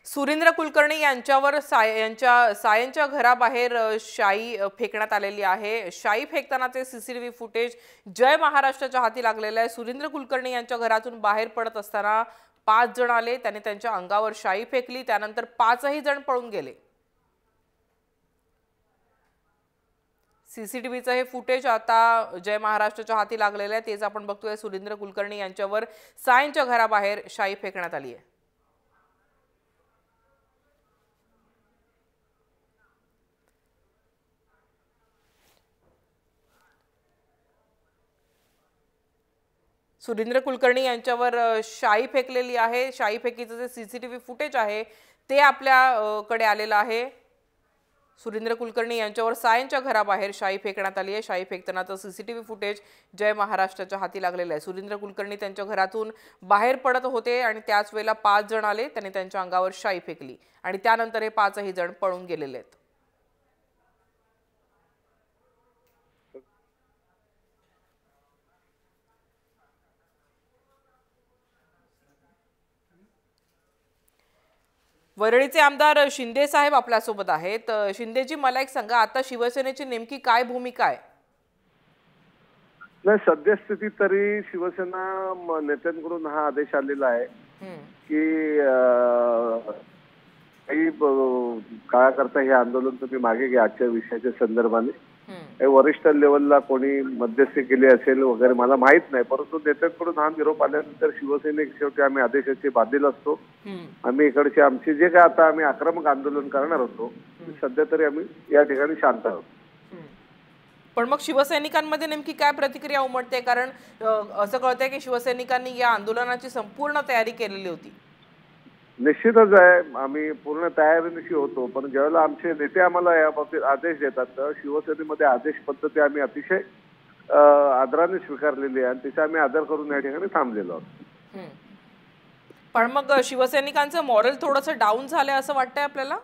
सुरेंद्र कुलकर्णी यांच्यावर सायंच्या घराबाहेर शाई फेकण्यात आलेली आहे। शाई फेकतानाचे सीसीटीव्ही फुटेज जय महाराष्ट्राच्या हाती लागलेले आहे। सुरेंद्र कुलकर्णी यांच्या घरातून बाहेर पडत असताना 5 जण आले, त्यांनी त्यांच्या अंगावर शाई फेकली, त्यानंतर 5ही जण पळून गेले। सीसीटीव्हीचं हे फुटेज आता जय महाराष्ट्राच्या हाती लागलेले आहे। तेच आपण बघतोय। सुरेंद्र कुलकर्णी यांच्यावर सायंच्या घराबाहेर शाई फेकण्यात आली आहे। सुरेंद्र कुलकर्णी यांच्यावर शाई फेकलेली आहे। शाई फेकीचं जे सीसीटीव्ही फुटेज आहे ते आपल्याकडे आलेलं आहे। सुरेंद्र कुलकर्णी यांच्यावर सायंच्या घराबाहेर शाई फेकण्यात आली आहे। शाई फेकतानाचं सीसीटीव्ही फुटेज जय महाराष्ट्राच्या हाती लागलेलं आहे। सुरेंद्र कुलकर्णी त्यांच्या घरातून बाहेर पडत होते आणि त्याच वेळेला 5 जण आले, त्यांनी त्यांच्या अंगावर शाई फेकली आणि त्यानंतर हे 5ही जण पळून गेलेले आहेत। वरळीचे आमदार शिंदे साहेब आपल्या सोबत आहेत। शिंदेजी, मला एक सांगा, आता शिवसेनेची नेमकी काय भूमिका आहे? नाही, सद्यस्थिती तरी शिवसेना नेत्यांकडून हा आदेश आलेला आहे की काही काळाकरता हे आंदोलन तुम्ही मागे घ्या आजच्या विषयाच्या संदर्भाने। वरिष्ठ लेवलला कोणी मध्यस्थी केली असेल वगैरे मला माहित नाही, परंतु नेत्यांकडून हा निरोप आल्यानंतर शिवसेनेक शेवटी आम्ही आदेशाचे बांधील असतो। आम्ही इकडचे आमचे जे काय आता आम्ही आक्रमक आंदोलन करणार होतो, सध्या तरी आम्ही या ठिकाणी शांत आहोत। पण मग शिवसैनिकांमध्ये नेमकी काय प्रतिक्रिया उमटते? कारण असं कळतंय की शिवसैनिकांनी या आंदोलनाची संपूर्ण तयारी केलेली होती। निश्चितच आहे, आम्ही पूर्ण तयारीनिशी होतो, पण ज्यावेळेला आमचे नेते आम्हाला या बाबतीत आदेश देतात तर शिवसेनेमध्ये आदेश पद्धती आम्ही अतिशय आदराने स्वीकारलेली आहे आणि तिचा आम्ही आदर करून या ठिकाणी थांबलेलो आहोत। पण मग शिवसैनिकांचं मॉरल थोडंसं डाऊन झालंय असं वाटतंय आपल्याला?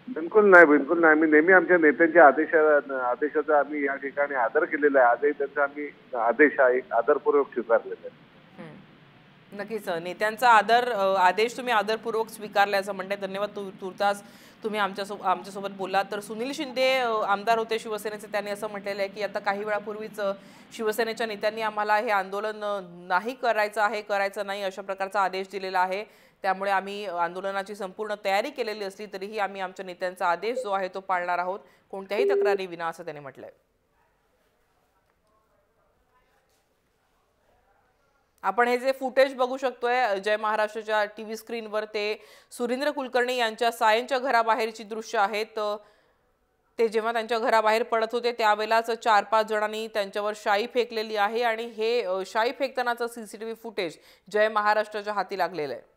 बिलकुल नाही, बिलकुल नाही। आम्ही नेहमी आमच्या नेत्यांच्या आदेशाचा आम्ही या ठिकाणी आदर केलेला आहे। आजही त्यांचा आम्ही आदेश आहे आदरपूर्वक स्वीकारलेला आहे। नक्कीच, नेत्यांचा आदेश तुम्ही आदरपूर्वक स्वीकारला असं म्हणते। धन्यवाद। तुर्तास तुम्ही आमच्यासोबत बोललात। तर सुनील शिंदे आमदार होते शिवसेनेचे, त्यांनी असं म्हटलेलं आहे की आता काही वेळापूर्वीच शिवसेनेच्या नेत्यांनी आम्हाला हे आंदोलन नाही करायचं नाही अशा प्रकारचा आदेश दिलेला आहे। त्यामुळे आम्ही आंदोलनाची संपूर्ण तयारी केलेली असली तरीही आम्ही आमच्या नेत्यांचा आदेश जो आहे तो पाळणार आहोत, कोणत्याही तक्रारी विना, असं त्यांनी म्हटलंय। आपण हे जे फुटेज बघू शकतोय जय महाराष्ट्राच्या टीव्ही स्क्रीनवर, ते सुरेंद्र कुलकर्णी यांच्या सायंच्या घराबाहेरची दृश्य आहेत। ते जेव्हा त्यांच्या घराबाहेर पडत होते त्यावेळेलाच 4-5 जणांनी त्यांच्यावर शाई फेकलेली आहे आणि हे शाई फेकतानाचं सीसीटीव्ही फुटेज जय महाराष्ट्राच्या हाती लागलेलं आहे।